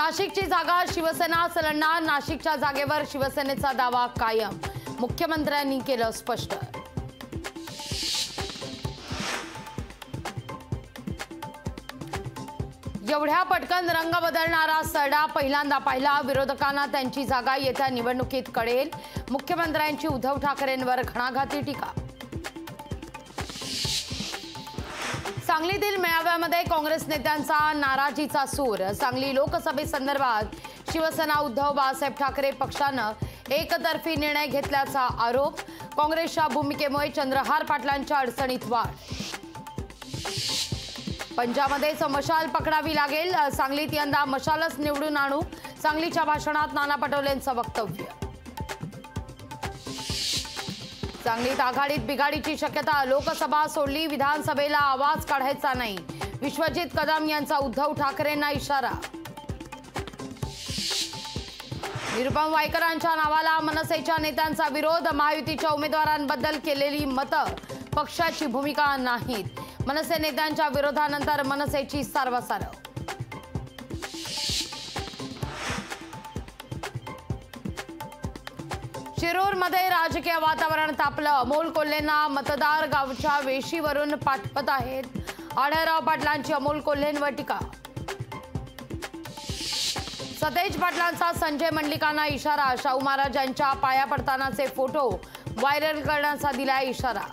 नाशिकची जागा शिवसेनाच लढणार, नाशिकच्या जागेवर शिवसेनेचा दावा कायम, मुख्यमंत्र्यांनी केलं स्पष्ट। एवढ्या पटकन रंग बदलणारा सरडा पहिल्यांदा पाहिला, विरोधकांना त्यांची जागा येत्या निवडणुकीत कळेल, मुख्यमंत्र्यांची उद्धव ठाकरेंवर घणाघाती टीका। सांगलीतील मेळाव्यामध्ये काँग्रेस नेत्यांचा नाराजीचा सूर, सांगली लोकसभेसंदर्भात शिवसेना उद्धव बाळासाहेब ठाकरे पक्षानं एकतर्फी निर्णय घेतल्याचा आरोप, काँग्रेसच्या भूमिकेमुळे चंद्रहार पाटलांच्या अडचणीत वाढ। पंजाबमध्येच मशाल पकडावी लागेल, सांगलीत यंदा मशालच निवडून आणू, सांगलीच्या भाषणात नाना पटोलेंचं वक्तव्य। सांगलीत आघाडीत बिघाडीची शक्यता, लोकसभा सोडली, विधानसभेला आवाज काढायचा नाही, विश्वजित कदम यांचा उद्धव ठाकरेंना इशारा। निरुपम वायकरांच्या नावाला मनसेच्या नेत्यांचा विरोध, महायुतीच्या उमेदवारांबद्दल केलेली मतं पक्षाची भूमिका नाहीत, मनसे नेत्यांच्या विरोधानंतर मनसेची सारवासारव। शिरूरमध्ये राजकीय वातावरण तापलं, अमोल कोल्हेंना मतदार गावच्या वेशीवरून पाठवत आहेत, आढळराव पाटलांची अमोल कोल्हेंवर टीका। सतेज पाटलांचा संजय मंडलिकांना इशारा, शाहू महाराजांच्या पाया पडतानाचे फोटो व्हायरल करण्याचा दिलाय इशारा।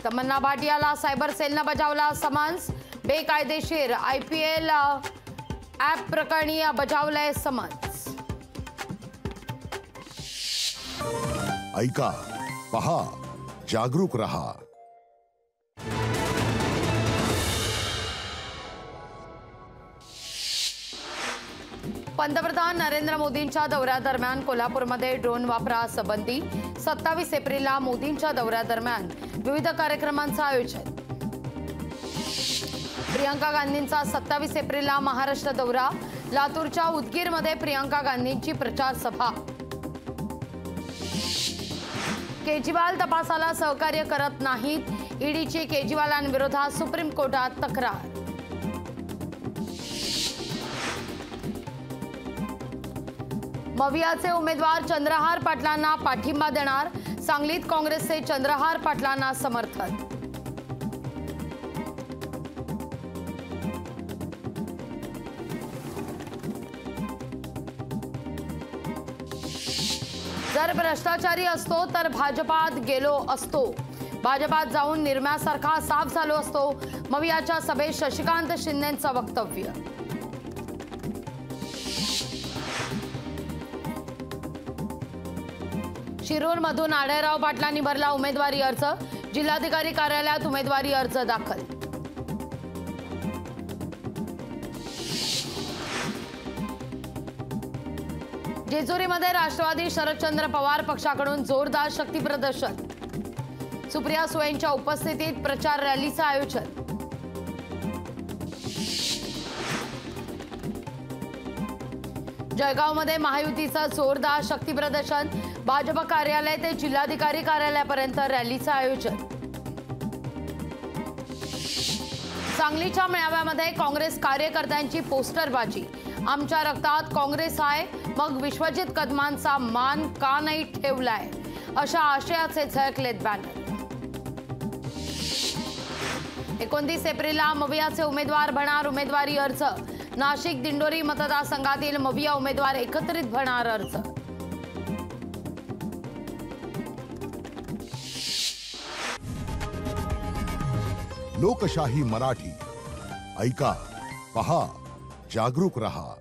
तमन्ना भाटियाला सायबर सेलनं बजावला समन्स, बेकायदेशीर IPL ॲप प्रकरणी बजावलंय समन्स। ऐका, पहा, जागरूक रहा। पंतप्रधान नरेंद्र मोदींच्या दौऱ्यादरम्यान कोल्हापूरमध्ये ड्रोन वापरास बंदी, 27 एप्रिलला मोदींच्या दौऱ्यादरम्यान विविध कार्यक्रमांचं आयोजन। प्रियंका गांधींचा 27 एप्रिलला महाराष्ट्र दौरा, लातूरच्या उदगीरमध्ये प्रियंका गांधींची प्रचार सभा। केजरीवाल तपासाला सहकार्य करत नाहीत, ईडीची केजरीवालांविरोधात सुप्रीम कोर्टात तक्रार। मवियाचे उमेदवार चंद्रहार पाटलांना पाठिंबा देणार, सांगलीत काँग्रेसचे चंद्रहार पाटलांना समर्थन। जर भ्रष्टाचारी असतो तर भाजपात गेलो असतो, भाजपात जाऊन निर्म्यासारखा साफ झालो असतो, मवियाच्या सभेत शशिकांत शिंदेंचं वक्तव्य। शिरूरमधून आढळराव पाटलांनी भरला उमेदवारी अर्ज, जिल्हाधिकारी कार्यालयात उमेदवारी अर्ज दाखल। जेजुरीमध्ये राष्ट्रवादी शरदचंद्र पवार पक्षाकडून जोरदार शक्ती प्रदर्शन, सुप्रिया सुळेंच्या उपस्थितीत प्रचार रॅलीचं आयोजन। जळगावमध्ये महायुतीचं जोरदार शक्ती प्रदर्शन, भाजप कार्यालय ते जिल्हाधिकारी कार्यालयापर्यंत रॅलीचं आयोजन। सांगलीच्या मेळाव्यामध्ये काँग्रेस कार्यकर्त्यांची पोस्टरबाजी, आमच्या रक्तात काँग्रेस आहे, मग विश्वजित कदमांचा मान का नाही ठेवलाय, अशा आशयाचे झळकलेत बॅनर। 29 एप्रिलला मवियाचे उमेदवार भरणार उमेदवारी अर्ज, नाशिक दिंडोरी मतदारसंघातील मविया उमेदवार एकत्रित भरणार अर्ज। लोकशाही मराठी, ऐका, पहा, जागरूक रहा।